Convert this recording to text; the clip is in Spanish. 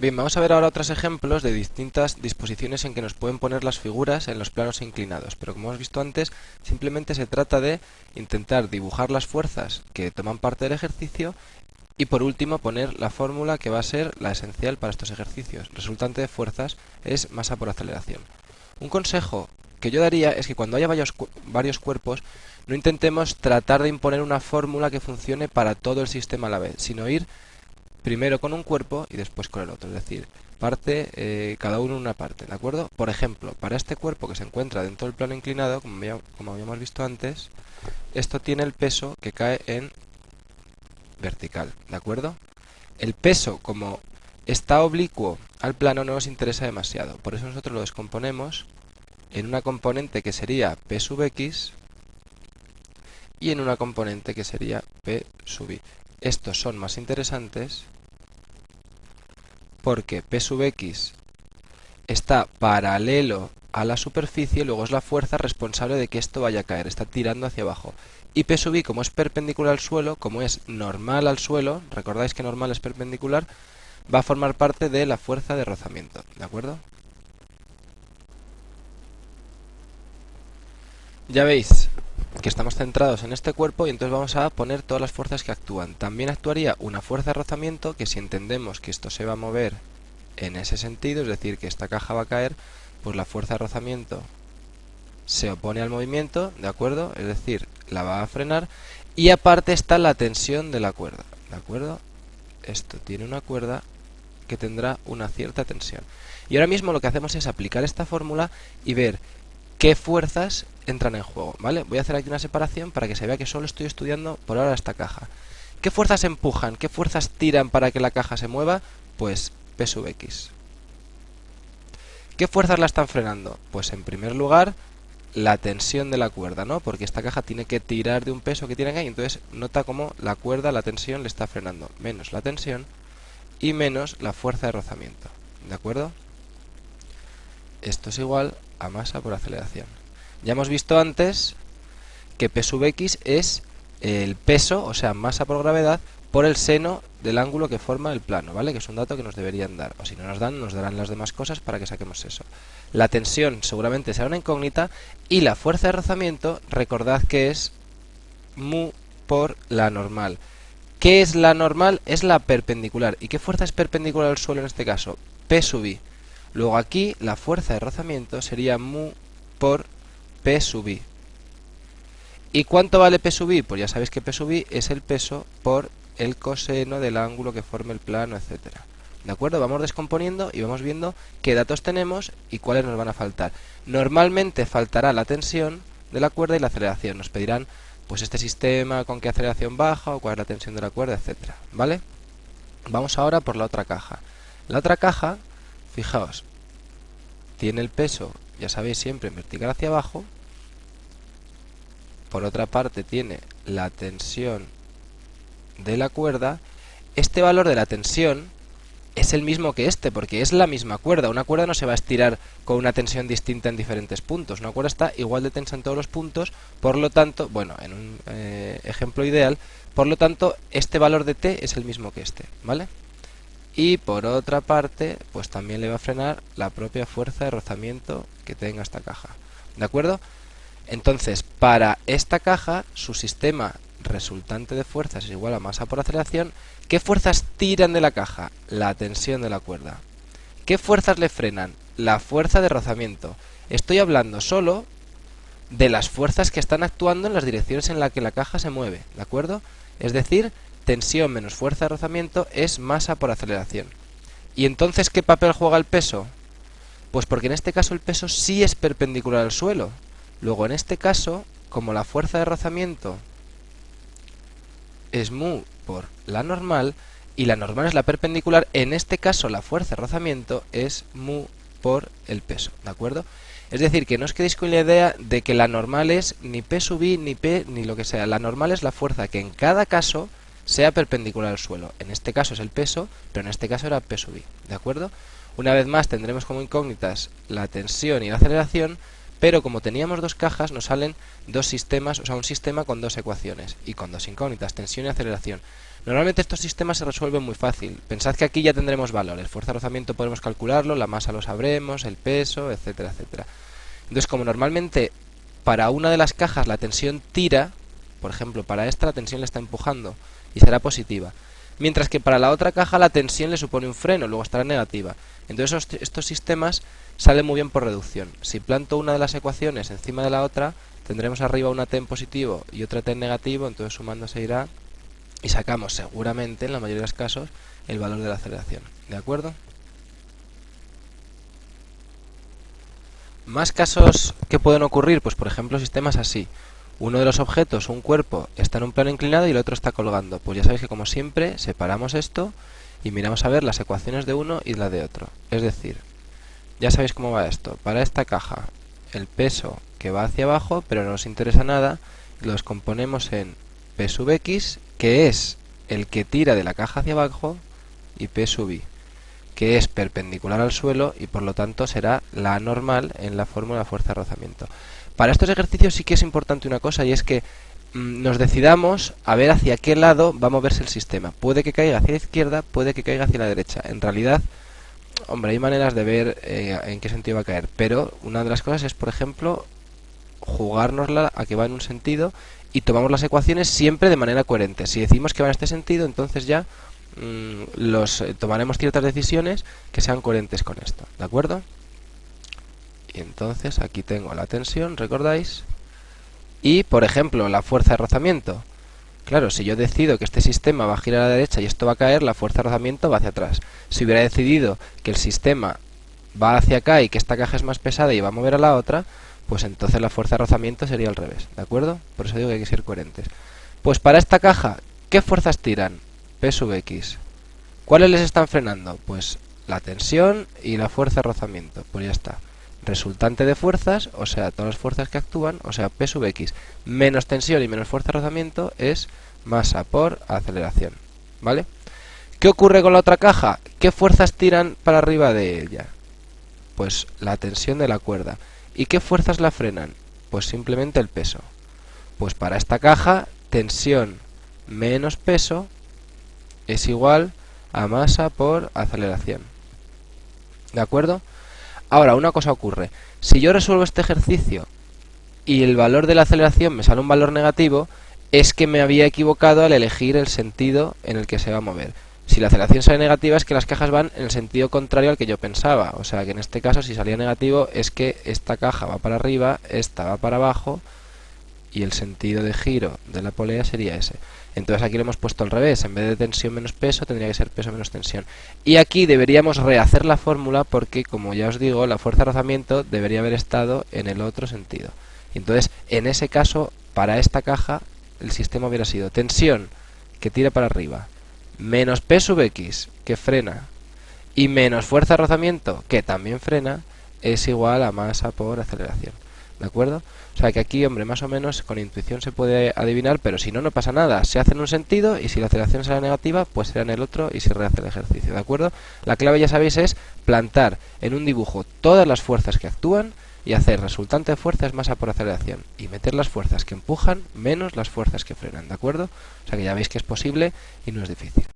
Bien, vamos a ver ahora otros ejemplos de distintas disposiciones en que nos pueden poner las figuras en los planos inclinados, pero como hemos visto antes, simplemente se trata de intentar dibujar las fuerzas que toman parte del ejercicio y por último poner la fórmula que va a ser la esencial para estos ejercicios. Resultante de fuerzas es masa por aceleración. Un consejo que yo daría es que cuando haya varios cuerpos no intentemos tratar de imponer una fórmula que funcione para todo el sistema a la vez, sino ir primero con un cuerpo y después con el otro, es decir, cada uno en una parte, ¿de acuerdo? Por ejemplo, para este cuerpo que se encuentra dentro del plano inclinado, como habíamos visto antes, esto tiene el peso que cae en vertical, ¿de acuerdo? El peso, como está oblicuo al plano, no nos interesa demasiado, por eso nosotros lo descomponemos en una componente que sería P sub X y en una componente que sería P sub Y. Estos son más interesantes porque P sub X está paralelo a la superficie, luego es la fuerza responsable de que esto vaya a caer, está tirando hacia abajo. Y P sub I, como es perpendicular al suelo, como es normal al suelo, recordáis que normal es perpendicular, va a formar parte de la fuerza de rozamiento, ¿de acuerdo? Ya veis que estamos centrados en este cuerpo y entonces vamos a poner todas las fuerzas que actúan. También actuaría una fuerza de rozamiento que si entendemos que esto se va a mover en ese sentido, es decir, que esta caja va a caer, pues la fuerza de rozamiento se opone al movimiento, ¿de acuerdo? Es decir, la va a frenar y aparte está la tensión de la cuerda, ¿de acuerdo? Esto tiene una cuerda que tendrá una cierta tensión. Y ahora mismo lo que hacemos es aplicar esta fórmula y ver qué fuerzas entran en juego, ¿vale? Voy a hacer aquí una separación para que se vea que solo estoy estudiando por ahora esta caja. ¿Qué fuerzas empujan? ¿Qué fuerzas tiran para que la caja se mueva? Pues P sub X. ¿Qué fuerzas la están frenando? Pues en primer lugar la tensión de la cuerda, ¿no? Porque esta caja tiene que tirar de un peso que tiene aquí, entonces nota cómo la cuerda, la tensión le está frenando. Menos la tensión y menos la fuerza de rozamiento, ¿de acuerdo? Esto es igual a masa por aceleración. Ya hemos visto antes que P sub X es el peso, o sea, masa por gravedad, por el seno del ángulo que forma el plano, ¿vale? Que es un dato que nos deberían dar. O si no nos dan, nos darán las demás cosas para que saquemos eso. La tensión seguramente será una incógnita y la fuerza de rozamiento, recordad que es mu por la normal. ¿Qué es la normal? Es la perpendicular. ¿Y qué fuerza es perpendicular al suelo en este caso? P sub I. Luego aquí la fuerza de rozamiento sería mu por P sub I. ¿Y cuánto vale P sub I? Pues ya sabéis que P sub I es el peso por el coseno del ángulo que forme el plano, etcétera. ¿De acuerdo? Vamos descomponiendo y vamos viendo qué datos tenemos y cuáles nos van a faltar. Normalmente faltará la tensión de la cuerda y la aceleración. Nos pedirán pues este sistema con qué aceleración baja o cuál es la tensión de la cuerda, etcétera. ¿Vale? Vamos ahora por la otra caja. La otra caja, fijaos, tiene el peso, ya sabéis, siempre en vertical hacia abajo. Por otra parte tiene la tensión de la cuerda. Este valor de la tensión es el mismo que este, porque es la misma cuerda. Una cuerda no se va a estirar con una tensión distinta en diferentes puntos. Una cuerda está igual de tensa en todos los puntos, por lo tanto, bueno, en un ejemplo ideal, por lo tanto, este valor de T es el mismo que este, ¿vale? Y por otra parte, pues también le va a frenar la propia fuerza de rozamiento que tenga esta caja, ¿de acuerdo? Entonces, para esta caja, su sistema resultante de fuerzas es igual a masa por aceleración. ¿Qué fuerzas tiran de la caja? La tensión de la cuerda. ¿Qué fuerzas le frenan? La fuerza de rozamiento. Estoy hablando solo de las fuerzas que están actuando en las direcciones en las que la caja se mueve, ¿de acuerdo? Es decir, tensión menos fuerza de rozamiento es masa por aceleración. ¿Y entonces qué papel juega el peso? Pues porque en este caso el peso sí es perpendicular al suelo. Luego, en este caso, como la fuerza de rozamiento es mu por la normal, y la normal es la perpendicular, en este caso la fuerza de rozamiento es mu por el peso, ¿de acuerdo? Es decir, que no os quedéis con la idea de que la normal es ni P sub I, ni P, ni lo que sea. La normal es la fuerza que en cada caso sea perpendicular al suelo. En este caso es el peso, pero en este caso era P sub I, ¿de acuerdo? Una vez más tendremos como incógnitas la tensión y la aceleración, pero como teníamos dos cajas nos salen dos sistemas, o sea un sistema con dos ecuaciones y con dos incógnitas, tensión y aceleración. Normalmente estos sistemas se resuelven muy fácil. Pensad que aquí ya tendremos valores, fuerza de rozamiento podremos calcularlo, la masa lo sabremos, el peso, etcétera, etcétera. Entonces como normalmente para una de las cajas la tensión tira, por ejemplo para esta la tensión le está empujando y será positiva, mientras que para la otra caja la tensión le supone un freno, luego estará negativa. Entonces estos sistemas salen muy bien por reducción. Si planto una de las ecuaciones encima de la otra, tendremos arriba una t en positivo y otra t en negativo, entonces sumando se irá y sacamos seguramente, en la mayoría de los casos, el valor de la aceleración. ¿De acuerdo? Más casos que pueden ocurrir, pues por ejemplo sistemas así. Uno de los objetos, un cuerpo, está en un plano inclinado y el otro está colgando. Pues ya sabéis que como siempre separamos esto y miramos a ver las ecuaciones de uno y la de otro. Es decir, ya sabéis cómo va esto. Para esta caja, el peso que va hacia abajo, pero no nos interesa nada, lo descomponemos en P sub X, que es el que tira de la caja hacia abajo, y P sub Y, que es perpendicular al suelo y por lo tanto será la normal en la fórmula de fuerza de rozamiento. Para estos ejercicios sí que es importante una cosa, y es que nos decidamos a ver hacia qué lado va a moverse el sistema. Puede que caiga hacia la izquierda, puede que caiga hacia la derecha. En realidad, hombre, hay maneras de ver en qué sentido va a caer, pero una de las cosas es, por ejemplo, jugárnosla a que va en un sentido y tomamos las ecuaciones siempre de manera coherente. Si decimos que va en este sentido, entonces ya tomaremos ciertas decisiones que sean coherentes con esto, ¿de acuerdo? Y entonces aquí tengo la tensión, ¿recordáis? Y, por ejemplo, la fuerza de rozamiento. Claro, si yo decido que este sistema va a girar a la derecha y esto va a caer, la fuerza de rozamiento va hacia atrás. Si hubiera decidido que el sistema va hacia acá y que esta caja es más pesada y va a mover a la otra, pues entonces la fuerza de rozamiento sería al revés, ¿de acuerdo? Por eso digo que hay que ser coherentes. Pues para esta caja, ¿qué fuerzas tiran? P sub X. ¿Cuáles les están frenando? Pues la tensión y la fuerza de rozamiento. Pues ya está. Resultante de fuerzas, o sea, todas las fuerzas que actúan, o sea, P sub X menos tensión y menos fuerza de rozamiento es masa por aceleración, ¿vale? ¿Qué ocurre con la otra caja? ¿Qué fuerzas tiran para arriba de ella? Pues la tensión de la cuerda. ¿Y qué fuerzas la frenan? Pues simplemente el peso. Pues para esta caja, tensión menos peso es igual a masa por aceleración. ¿De acuerdo? Ahora, una cosa ocurre. Si yo resuelvo este ejercicio y el valor de la aceleración me sale un valor negativo, es que me había equivocado al elegir el sentido en el que se va a mover. Si la aceleración sale negativa es que las cajas van en el sentido contrario al que yo pensaba. O sea que en este caso si salía negativo es que esta caja va para arriba, esta va para abajo y el sentido de giro de la polea sería ese. Entonces aquí lo hemos puesto al revés, en vez de tensión menos peso tendría que ser peso menos tensión. Y aquí deberíamos rehacer la fórmula porque, como ya os digo, la fuerza de rozamiento debería haber estado en el otro sentido. Entonces, en ese caso, para esta caja, el sistema hubiera sido tensión, que tira para arriba, menos P sub X, que frena, y menos fuerza de rozamiento, que también frena, es igual a masa por aceleración. ¿De acuerdo? O sea que aquí, hombre, más o menos con intuición se puede adivinar, pero si no, no pasa nada. Se hace en un sentido y si la aceleración será negativa, pues será en el otro y se rehace el ejercicio, ¿de acuerdo? La clave, ya sabéis, es plantar en un dibujo todas las fuerzas que actúan y hacer resultante de fuerzas masa por aceleración y meter las fuerzas que empujan menos las fuerzas que frenan, ¿de acuerdo? O sea que ya veis que es posible y no es difícil.